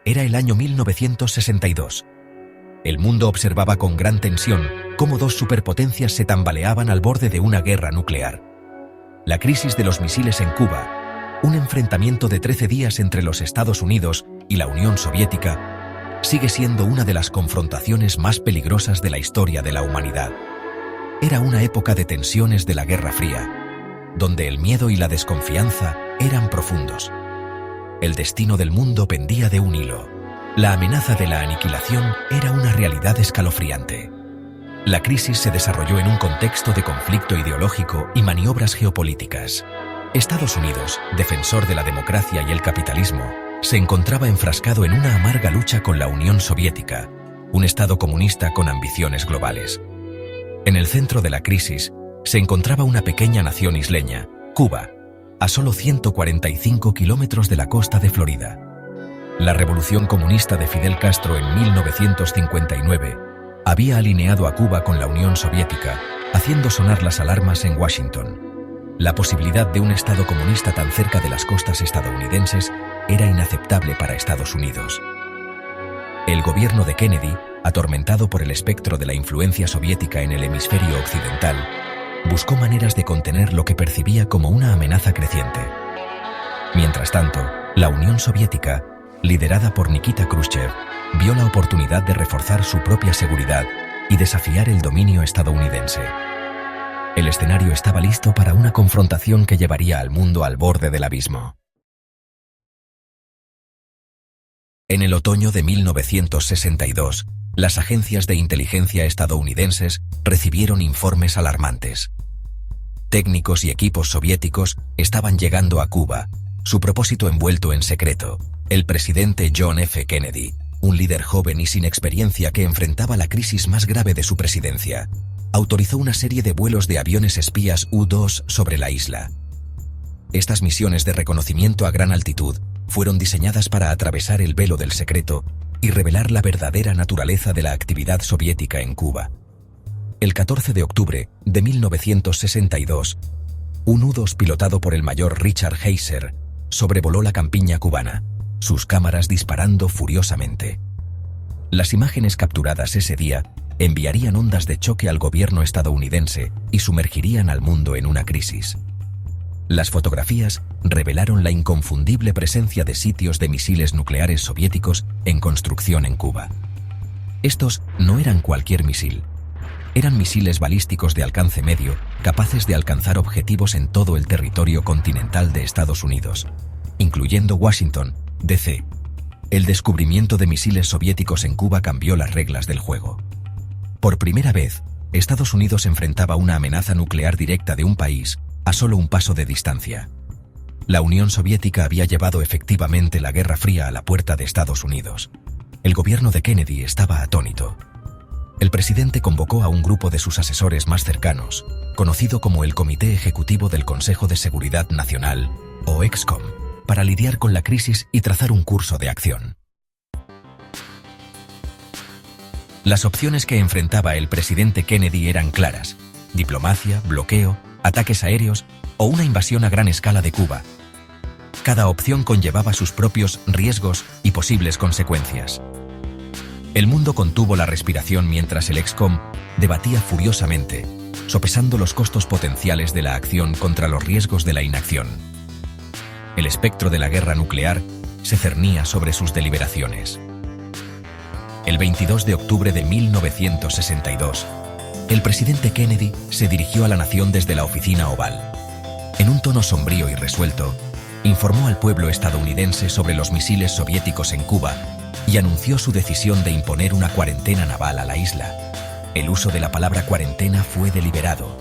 Era el año 1962. El mundo observaba con gran tensión cómo dos superpotencias se tambaleaban al borde de una guerra nuclear. La crisis de los misiles en Cuba, un enfrentamiento de 13 días entre los Estados Unidos y la Unión Soviética, sigue siendo una de las confrontaciones más peligrosas de la historia de la humanidad. Era una época de tensiones de la Guerra Fría, donde el miedo y la desconfianza eran profundos. El destino del mundo pendía de un hilo. La amenaza de la aniquilación era una realidad escalofriante. La crisis se desarrolló en un contexto de conflicto ideológico y maniobras geopolíticas. Estados Unidos, defensor de la democracia y el capitalismo, se encontraba enfrascado en una amarga lucha con la Unión Soviética, un Estado comunista con ambiciones globales. En el centro de la crisis se encontraba una pequeña nación isleña, Cuba, a solo 145 kilómetros de la costa de Florida. La revolución comunista de Fidel Castro en 1959 había alineado a Cuba con la Unión Soviética, haciendo sonar las alarmas en Washington. La posibilidad de un Estado comunista tan cerca de las costas estadounidenses era inaceptable para Estados Unidos. El gobierno de Kennedy, atormentado por el espectro de la influencia soviética en el hemisferio occidental, buscó maneras de contener lo que percibía como una amenaza creciente. Mientras tanto, la Unión Soviética, liderada por Nikita Khrushchev, vio la oportunidad de reforzar su propia seguridad y desafiar el dominio estadounidense. El escenario estaba listo para una confrontación que llevaría al mundo al borde del abismo. En el otoño de 1962, las agencias de inteligencia estadounidenses recibieron informes alarmantes. Técnicos y equipos soviéticos estaban llegando a Cuba, su propósito envuelto en secreto. El presidente John F. Kennedy, un líder joven y sin experiencia que enfrentaba la crisis más grave de su presidencia, autorizó una serie de vuelos de aviones espías U-2 sobre la isla. Estas misiones de reconocimiento a gran altitud fueron diseñadas para atravesar el velo del secreto y revelar la verdadera naturaleza de la actividad soviética en Cuba. El 14 de octubre de 1962, un U-2 pilotado por el mayor Richard Heiser sobrevoló la campiña cubana, sus cámaras disparando furiosamente. Las imágenes capturadas ese día enviarían ondas de choque al gobierno estadounidense y sumergirían al mundo en una crisis. Las fotografías revelaron la inconfundible presencia de sitios de misiles nucleares soviéticos en construcción en Cuba. Estos no eran cualquier misil. Eran misiles balísticos de alcance medio, capaces de alcanzar objetivos en todo el territorio continental de Estados Unidos, incluyendo Washington, D.C. El descubrimiento de misiles soviéticos en Cuba cambió las reglas del juego. Por primera vez, Estados Unidos enfrentaba una amenaza nuclear directa de un país a solo un paso de distancia. La Unión Soviética había llevado efectivamente la Guerra Fría a la puerta de Estados Unidos. El gobierno de Kennedy estaba atónito. El presidente convocó a un grupo de sus asesores más cercanos, conocido como el Comité Ejecutivo del Consejo de Seguridad Nacional, o EXCOM, para lidiar con la crisis y trazar un curso de acción. Las opciones que enfrentaba el presidente Kennedy eran claras: diplomacia, bloqueo, ataques aéreos o una invasión a gran escala de Cuba. Cada opción conllevaba sus propios riesgos y posibles consecuencias. El mundo contuvo la respiración mientras el EXCOM debatía furiosamente, sopesando los costos potenciales de la acción contra los riesgos de la inacción. El espectro de la guerra nuclear se cernía sobre sus deliberaciones. El 22 de octubre de 1962, el presidente Kennedy se dirigió a la nación desde la oficina oval. En un tono sombrío y resuelto, informó al pueblo estadounidense sobre los misiles soviéticos en Cuba y anunció su decisión de imponer una cuarentena naval a la isla. El uso de la palabra cuarentena fue deliberado,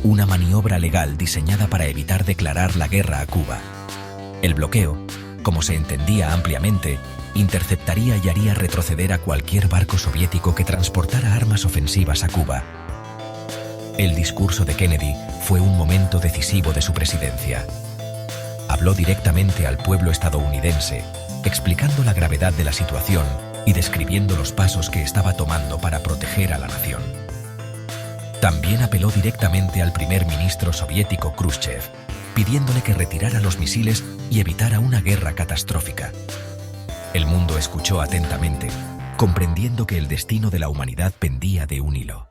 una maniobra legal diseñada para evitar declarar la guerra a Cuba. El bloqueo, como se entendía ampliamente, interceptaría y haría retroceder a cualquier barco soviético que transportara armas ofensivas a Cuba. El discurso de Kennedy fue un momento decisivo de su presidencia. Habló directamente al pueblo estadounidense, explicando la gravedad de la situación y describiendo los pasos que estaba tomando para proteger a la nación. También apeló directamente al primer ministro soviético Khrushchev, pidiéndole que retirara los misiles y evitara una guerra catastrófica. El mundo escuchó atentamente, comprendiendo que el destino de la humanidad pendía de un hilo.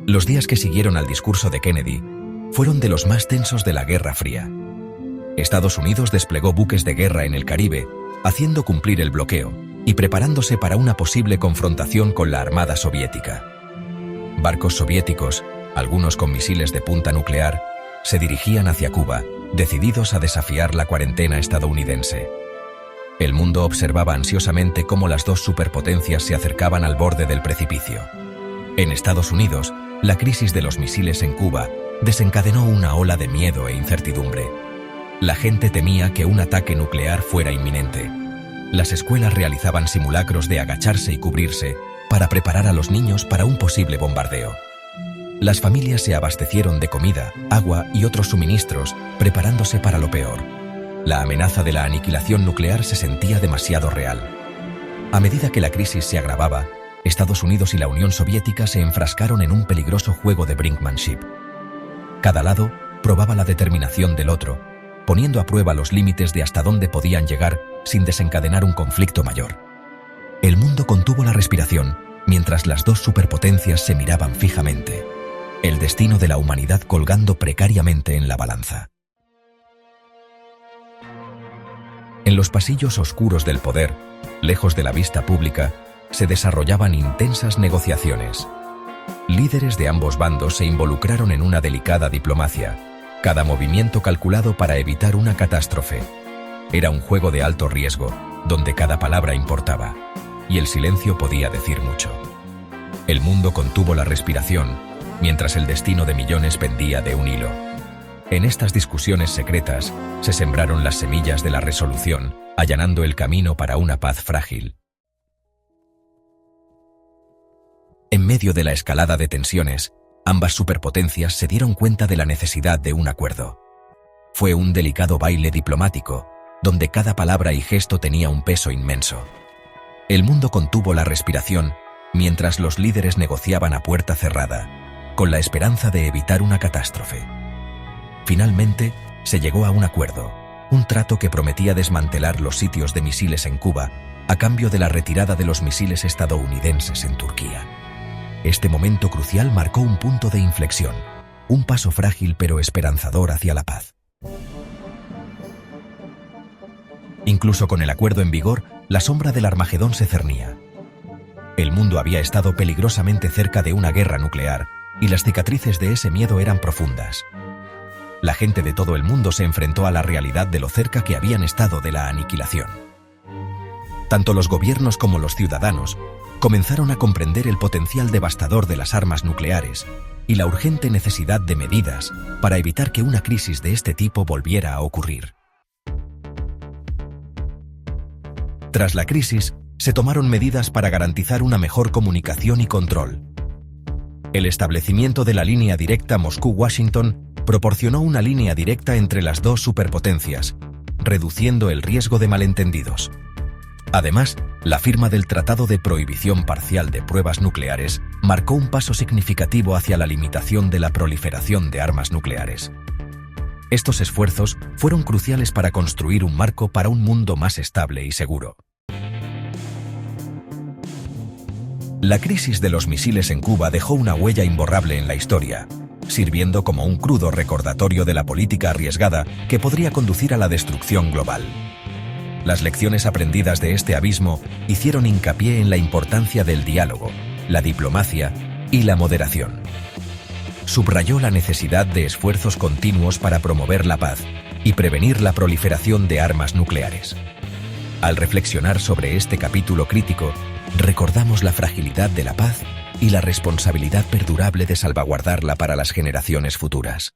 Los días que siguieron al discurso de Kennedy fueron de los más tensos de la Guerra Fría. Estados Unidos desplegó buques de guerra en el Caribe, haciendo cumplir el bloqueo y preparándose para una posible confrontación con la Armada Soviética. Barcos soviéticos, algunos con misiles de punta nuclear, se dirigían hacia Cuba, decididos a desafiar la cuarentena estadounidense. El mundo observaba ansiosamente cómo las dos superpotencias se acercaban al borde del precipicio. En Estados Unidos, la crisis de los misiles en Cuba desencadenó una ola de miedo e incertidumbre. La gente temía que un ataque nuclear fuera inminente. Las escuelas realizaban simulacros de agacharse y cubrirse para preparar a los niños para un posible bombardeo. Las familias se abastecieron de comida, agua y otros suministros, preparándose para lo peor. La amenaza de la aniquilación nuclear se sentía demasiado real. A medida que la crisis se agravaba, Estados Unidos y la Unión Soviética se enfrascaron en un peligroso juego de brinkmanship. Cada lado probaba la determinación del otro, poniendo a prueba los límites de hasta dónde podían llegar sin desencadenar un conflicto mayor. El mundo contuvo la respiración mientras las dos superpotencias se miraban fijamente, el destino de la humanidad colgando precariamente en la balanza. En los pasillos oscuros del poder, lejos de la vista pública, se desarrollaban intensas negociaciones. Líderes de ambos bandos se involucraron en una delicada diplomacia, cada movimiento calculado para evitar una catástrofe. Era un juego de alto riesgo, donde cada palabra importaba, y el silencio podía decir mucho. El mundo contuvo la respiración, mientras el destino de millones pendía de un hilo. En estas discusiones secretas se sembraron las semillas de la resolución, allanando el camino para una paz frágil. En medio de la escalada de tensiones, ambas superpotencias se dieron cuenta de la necesidad de un acuerdo. Fue un delicado baile diplomático, donde cada palabra y gesto tenía un peso inmenso. El mundo contuvo la respiración, mientras los líderes negociaban a puerta cerrada, con la esperanza de evitar una catástrofe. Finalmente, se llegó a un acuerdo, un trato que prometía desmantelar los sitios de misiles en Cuba a cambio de la retirada de los misiles estadounidenses en Turquía. Este momento crucial marcó un punto de inflexión, un paso frágil pero esperanzador hacia la paz. Incluso con el acuerdo en vigor, la sombra del Armagedón se cernía. El mundo había estado peligrosamente cerca de una guerra nuclear, y las cicatrices de ese miedo eran profundas. La gente de todo el mundo se enfrentó a la realidad de lo cerca que habían estado de la aniquilación. Tanto los gobiernos como los ciudadanos comenzaron a comprender el potencial devastador de las armas nucleares y la urgente necesidad de medidas para evitar que una crisis de este tipo volviera a ocurrir. Tras la crisis, se tomaron medidas para garantizar una mejor comunicación y control. El establecimiento de la línea directa Moscú-Washington proporcionó una línea directa entre las dos superpotencias, reduciendo el riesgo de malentendidos. Además, la firma del Tratado de Prohibición Parcial de Pruebas Nucleares marcó un paso significativo hacia la limitación de la proliferación de armas nucleares. Estos esfuerzos fueron cruciales para construir un marco para un mundo más estable y seguro. La crisis de los misiles en Cuba dejó una huella imborrable en la historia, sirviendo como un crudo recordatorio de la política arriesgada que podría conducir a la destrucción global. Las lecciones aprendidas de este abismo hicieron hincapié en la importancia del diálogo, la diplomacia y la moderación. Subrayó la necesidad de esfuerzos continuos para promover la paz y prevenir la proliferación de armas nucleares. Al reflexionar sobre este capítulo crítico, recordamos la fragilidad de la paz y la responsabilidad perdurable de salvaguardarla para las generaciones futuras.